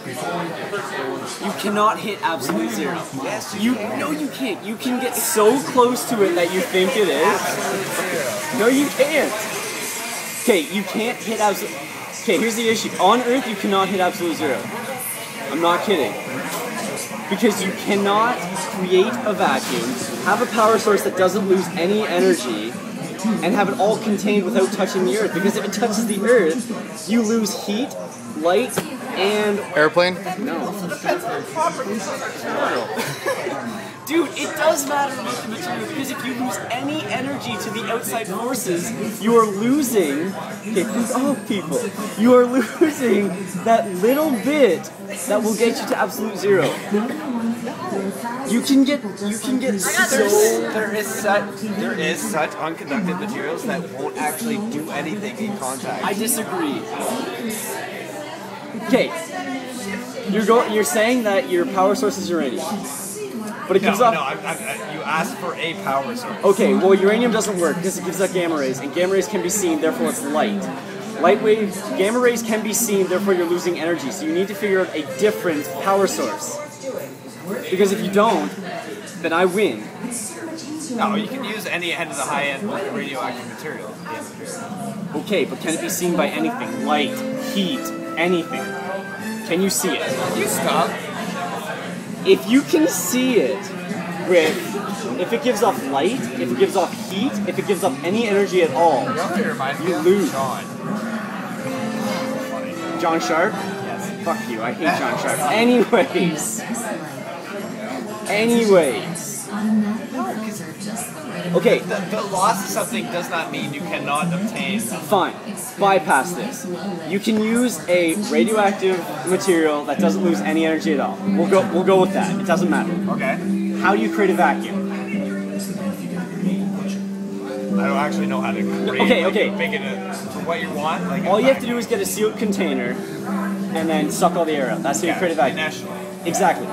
You cannot hit absolute zero. Yes, you no, you can't. You can get so close to it that you think it is. No, you can't. Okay, you can't hit absolute. Okay, here's the issue. On Earth, you cannot hit absolute zero. I'm not kidding. Because you cannot create a vacuum, have a power source that doesn't lose any energy, and have it all contained without touching the Earth. Because if it touches the Earth, you lose heat, light, and... Airplane? No. Dude, it does matter about the material, because if you lose any energy to the outside forces, you are losing... Okay, please, people. You are losing that little bit that will get you to absolute zero. You can get so... There is such unconducted materials that won't actually do anything in contact. I disagree. Okay, you're saying that your power source is uranium, but it gives off. You asked for a power source. Okay, well uranium doesn't work because it gives out gamma rays, and gamma rays can be seen, therefore it's light. Gamma rays can be seen, therefore you're losing energy. So you need to figure out a different power source. Because if you don't, then I win. No, you can use any end of the high-end radioactive material. Okay, but can it be seen by anything? Light, heat, anything. Can you see it? You stop. If you can see it if it gives off light, if it gives off heat, if it gives off any energy at all, you lose. John Sharp? Yes. Fuck you, I hate John Sharp. Anyways. Okay. The loss of something does not mean you cannot obtain. Fine. Bypass this. You can use a radioactive material that doesn't lose any energy at all. We'll go with that. It doesn't matter. Okay. How do you create a vacuum? I don't actually know how to create. Okay. Make it to what you want. All you have to do is get a sealed container and then suck all the air out. That's how you create a vacuum. Exactly.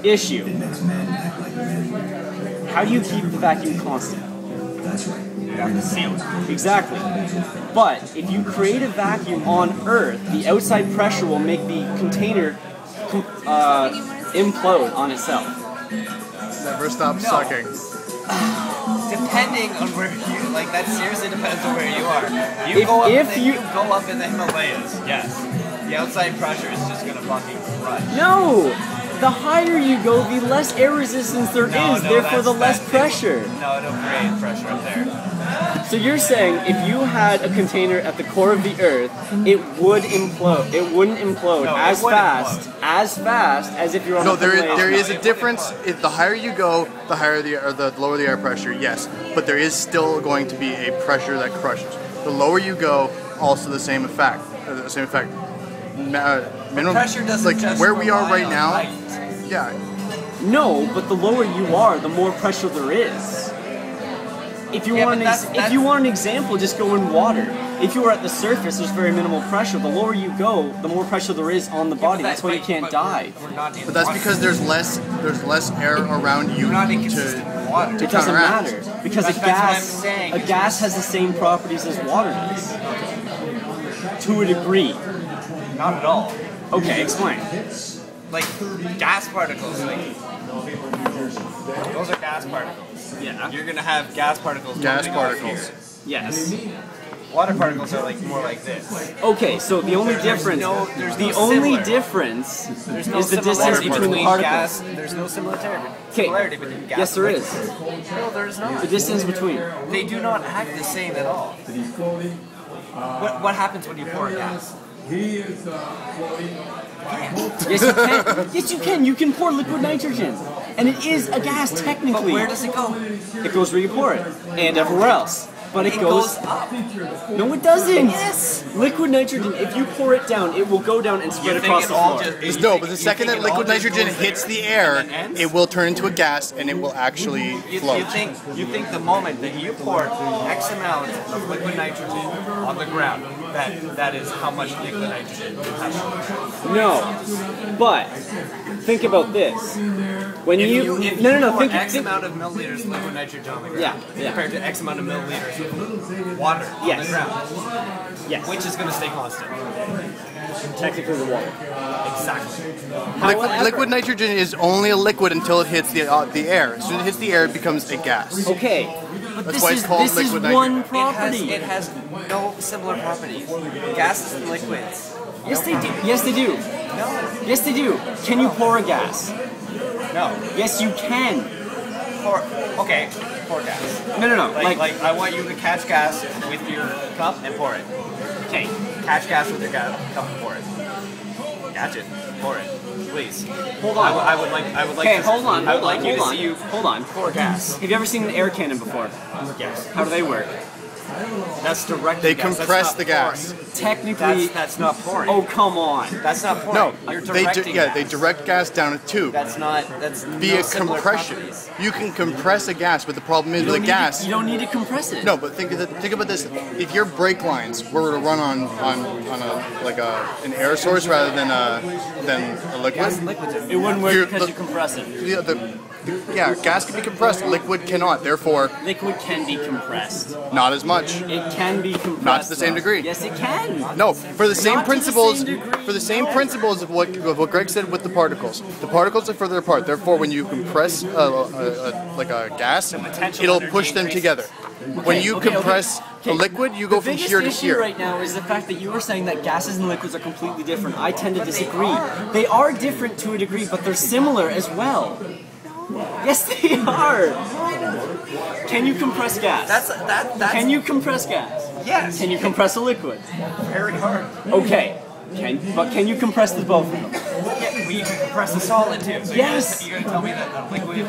Issue. How do you keep the vacuum constant? You have to seal it. Exactly. But if you create a vacuum on Earth, the outside pressure will make the container implode on itself. Never stop sucking. Depending on where you that seriously depends on where you are. If you go up in the Himalayas, yes. The outside pressure is just gonna fucking crush. No! The higher you go, the less air resistance there is, therefore the less pressure. No, it'll create pressure up there. So you're saying if you had a container at the core of the Earth, it would implode. It wouldn't implode as fast as if you're on. No, there is a difference. If the higher you go, the lower the air pressure. Yes, but there is still going to be a pressure that crushes. The lower you go, also the same effect. Minimum pressure doesn't just where we are right now. Light. Yeah. No, but the lower you are, the more pressure there is. If you want an example, just go in water. If you are at the surface, there's very minimal pressure. The lower you go, the more pressure there is on the body. That's why you can't dive. But that's because there's less air around you You're not in consistent water. It doesn't matter because a gas has the same properties as water does, to a degree. Not at all. Okay, explain. Like gas particles, those are gas particles. Yeah. You're gonna have gas particles. Gas moving off particles. Yes. here. Water particles are more like this. Okay, so the only difference is the distance between the particles. There's no similarity between gas. Yes, there is. No, there's not. The distance between. They do not act the same at all. What happens when you pour gas? Yes, you can. Yes, you can. You can pour liquid nitrogen, and it is a gas technically. But where does it go? It goes where you pour it, and everywhere else. But it goes up. No, it doesn't. Yes. Liquid nitrogen, if you pour it down, it will go down and spread across the floor. No, but the second that liquid nitrogen hits the air, it will turn into a gas and it will actually float. You think the moment that you pour X amount of liquid nitrogen on the ground, that is how much liquid nitrogen you have? No, but think about this. When If you pour think X amount of milliliters of liquid nitrogen on the ground, compared to X amount of milliliters of water on the ground, yes. which is going to stay constant? Technically the water. Exactly. Liquid nitrogen is only a liquid until it hits the air. As soon as it hits the air, it becomes a gas. Okay, but That's why it's called this is liquid one nitrogen. property. It has no similar properties. Gases and liquids. Yes, they do. Yes, they do. No. Yes, they do. Can you pour a gas? No. Yes, you can. Okay, pour gas. No. Like I want you to catch gas with your cup and pour it. Okay. Catch gas with your cup and pour it. Catch it. Pour it. Please. Hold on. I would like Okay, to, hold on. I would Hold like on. you to Hold see you on. Hold on. pour gas. Have you ever seen an air cannon before? Yes. How do they work? That's direct They gas. compress That's the not gas. pouring. Technically. That's not pouring. Oh, come on. That's not pouring. No, You're they directing they gas. direct gas down a tube That's via no similar compression. properties. You can compress a gas, but the problem is You with don't the need gas. you don't need to compress it. No, but think about this. If your brake lines were to run on an air source rather than a liquid, It wouldn't work You're- because the- you compress it. gas can be compressed. Liquid cannot. Therefore, Liquid can be compressed. not as much. It can be compressed. Not to the same though. degree. Yes, it can. No, for the same Not to the principles. same degree, For the same no. principles of what Greg said with the particles. The particles are further apart. Therefore, when you compress like a gas, potential it'll energy push them increases. together. When you okay. compress a liquid, you go The from here to biggest issue here. right now is the fact that you are saying that gases and liquids are completely different. I tend to disagree. They are different to a degree, but they're similar as well. Yes, they are. Can you compress gas? That's Can you compress gas? yes. Can you compress a liquid? Very hard. Okay. Can you compress the both of them? Yeah, we can compress a solid too. So Yes. you're gonna tell me that the liquid is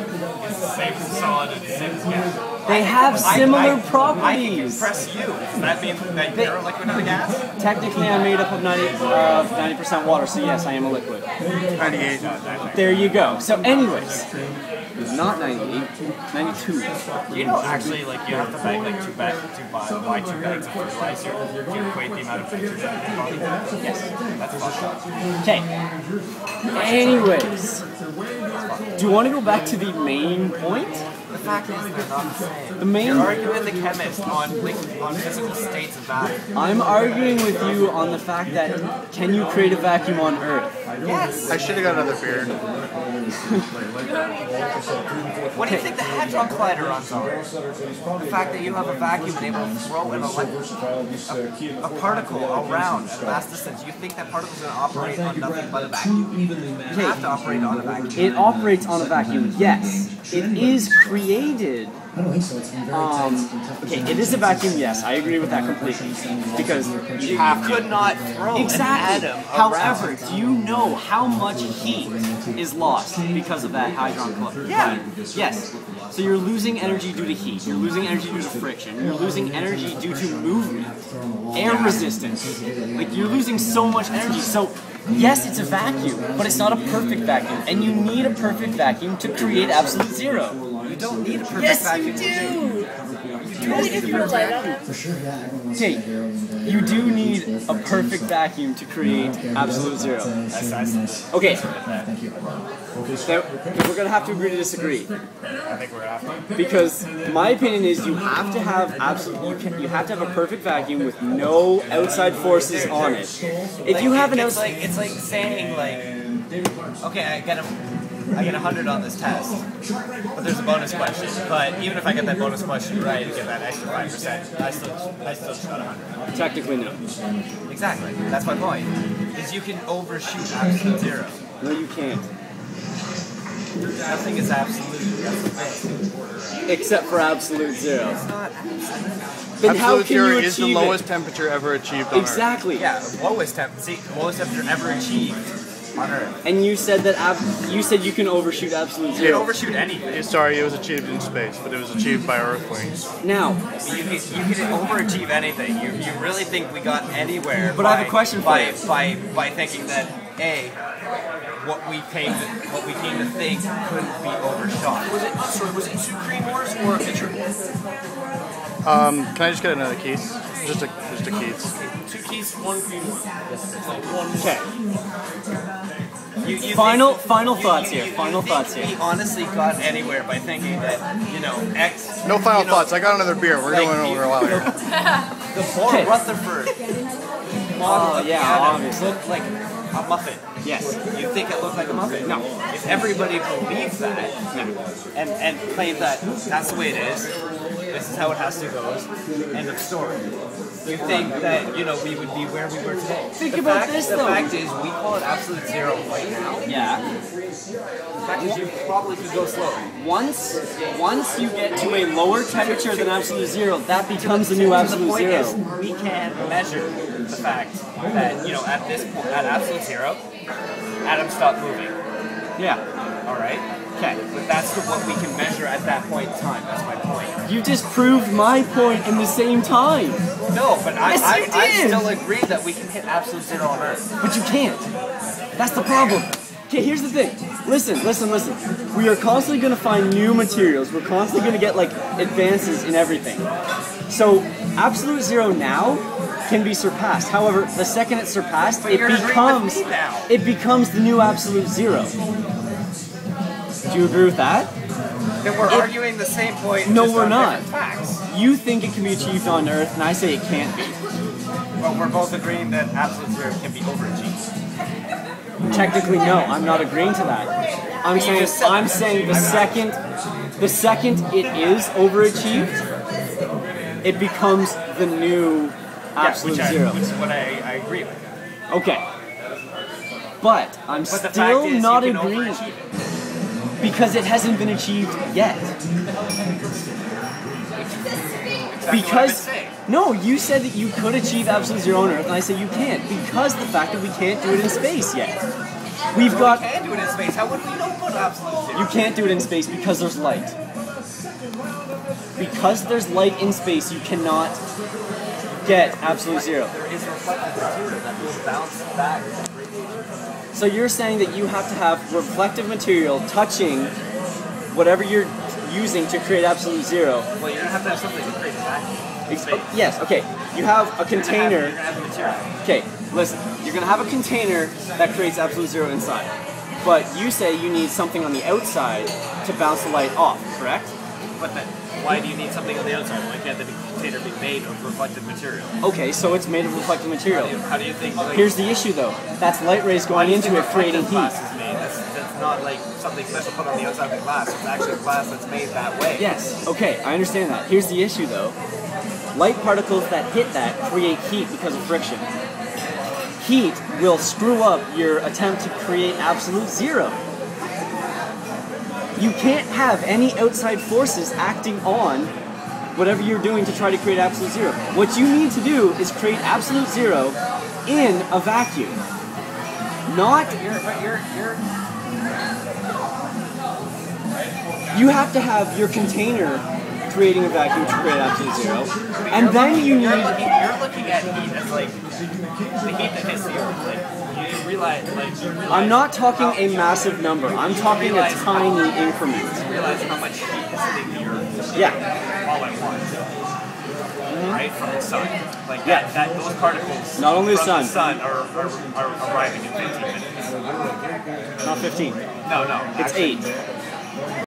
the same as a solid and the same as gas. They have similar I can properties. compress you. Does that mean that you're a liquid and a gas? Technically, I'm made up of 90% water, so yes, I am a liquid. 98. There you go. So, anyways, not 98, 92. You know, actually, like you have to buy like buy 2 bags of fertilizer to equate the amount of nitrogen in your body. Yes. That's fucked up. Okay. Anyways, do you want to go back to the main point? The fact is, they're not the same. The main. You're arguing the chemist on physical states of matter. I'm arguing with you on the fact that can you create a vacuum on Earth? Yes. I should have got another beer. What do you think the Hadron Collider runs on? The fact that you have a vacuum and able to throw a particle around at mass distance. You think that particle is going to operate on nothing but a vacuum? You have to operate on a vacuum. It operates on a vacuum, yes. It is created. Okay, it is a vacuum, yes. I agree with that completely. Because you have to. Could not throw Exactly. an atom However, around. do you know how much heat is lost because of that Hadron Collider? Yeah. Yes. So you're losing energy due to heat. You're losing energy due to friction. You're losing energy due to movement, air resistance. Like you're losing so much energy. So yes, it's a vacuum, but it's not a perfect vacuum, and you need a perfect vacuum to create absolute zero. You don't need a perfect Yes, vacuum. you do. Okay, you do need a perfect vacuum to create absolute zero. Okay, so we're gonna have to agree to disagree. I think we're after. Because my opinion is you have to have you have to have a perfect vacuum with no outside forces on it. If you have an it's outside, like it's like saying like, okay, I get 100 on this test, but there's a bonus question. But even if I get that bonus question right and get that extra 5%, I still just got 100. technically no. Exactly. That's my point. Is you can overshoot absolute zero. No, you can't. Nothing is absolute. That's the thing. Except for absolute zero. It's not. Then how Absolute can zero you is the achieve lowest it? temperature ever achieved on Exactly. Yeah, lowest temperature ever achieved on Earth. And you said that you said you can overshoot absolute You can zero. overshoot anything. Earth. Sorry, it was achieved in space, but it was achieved by Earthlings. Now, You can overachieve anything. You really think we got anywhere? But I have a question for you. By thinking that what we came to think couldn't be overshot. Was it 2 cream wars or a pitcher? Can I just get another Keats? Just a Keats. 2 keys, 1 cream war. It's like one. okay. You Final think thoughts here. Final think thoughts here. We honestly got anywhere by thinking that X. No final thoughts. I got another beer. We're like going you- over a while here. The poor Okay. Rutherford model Oh, of the yeah, atom obviously. looked like a muffin, Yes. you think it looked like a muffin? No. If everybody believed that and claimed that that's the way it is, this is how it has to go, end of story. You think that, you know, we would be where we were today. Think the about fact, this, the though. fact is, we call it absolute zero right now. Yeah. The fact is, you probably could go slower. Once you get to a lower temperature than absolute zero, that becomes the new The absolute point zero. is, we can measure the fact that, you know, at this point, at absolute zero, atoms stop moving. Yeah. All right. Okay. But that's what we can measure at that point in time. That's my point. You just proved my point in the same time. No, but Yes, I you did. still agree that we can hit absolute zero on Earth. But you can't. That's the problem. Okay, here's the thing. Listen. We are constantly going to find new materials. We're constantly going to get like advances in everything. So absolute zero now can be surpassed. However, the second it's surpassed, But you're agreeing with me now. it becomes the new absolute zero. Do you agree with that? Then we're arguing the same point. No, just we're on not. different facts. You think it can be achieved on Earth, and I say it can't be. But we're both agreeing that absolute zero can be overachieved. Technically, no. I'm not agreeing to that. I'm saying the second it is overachieved, it becomes the new absolute zero. Which is what I agree with. Okay. But I'm But the still fact is, not you can agreeing overachieve it. because it hasn't been achieved yet. Exactly what I've been saying. No, you said that you could achieve absolute zero on Earth, and I say you can't because the fact that we can't do it in space yet. We've got. We can do it in space. How would we know about absolute zero? You can't do it in space because there's light. Because there's light in space, you cannot get absolute zero. There is reflective material that will bounce back. So you're saying that you have to have reflective material touching whatever you're using to create absolute zero. Well, you're gonna have to have something to create a vacuum. in space. Yes, okay. You have a You're gonna container. have the material. Okay, listen. You're gonna have a container that creates absolute zero inside. But you say you need something on the outside to bounce the light off, correct? But then, why do you need something on the outside? Why can't the container be made of reflective material? Okay, so it's made of reflective material. How do you think? Like, Here's the issue though. That's light rays why going do you think into it creating reflective heat. glass is made? That's not like something special put on the outside of the glass. It's actually glass that's made that way. Yes, okay, I understand that. Here's the issue though. Light particles that hit that create heat because of friction. Heat will screw up your attempt to create absolute zero. You can't have any outside forces acting on whatever you're doing to try to create absolute zero. What you need to do is create absolute zero in a vacuum. Not you have to have your container creating a vacuum to create absolute zero. And then you You're need looking at heat as like the heat that hits the earth. Like you realize, I'm not talking a massive number. I'm talking a tiny increment. realize how much heat is hitting the earth Yeah. all at once. Right from the sun. Like that those particles Not only the from sun. the sun are arriving in 15 minutes. Not 15. No, It's actually, 8.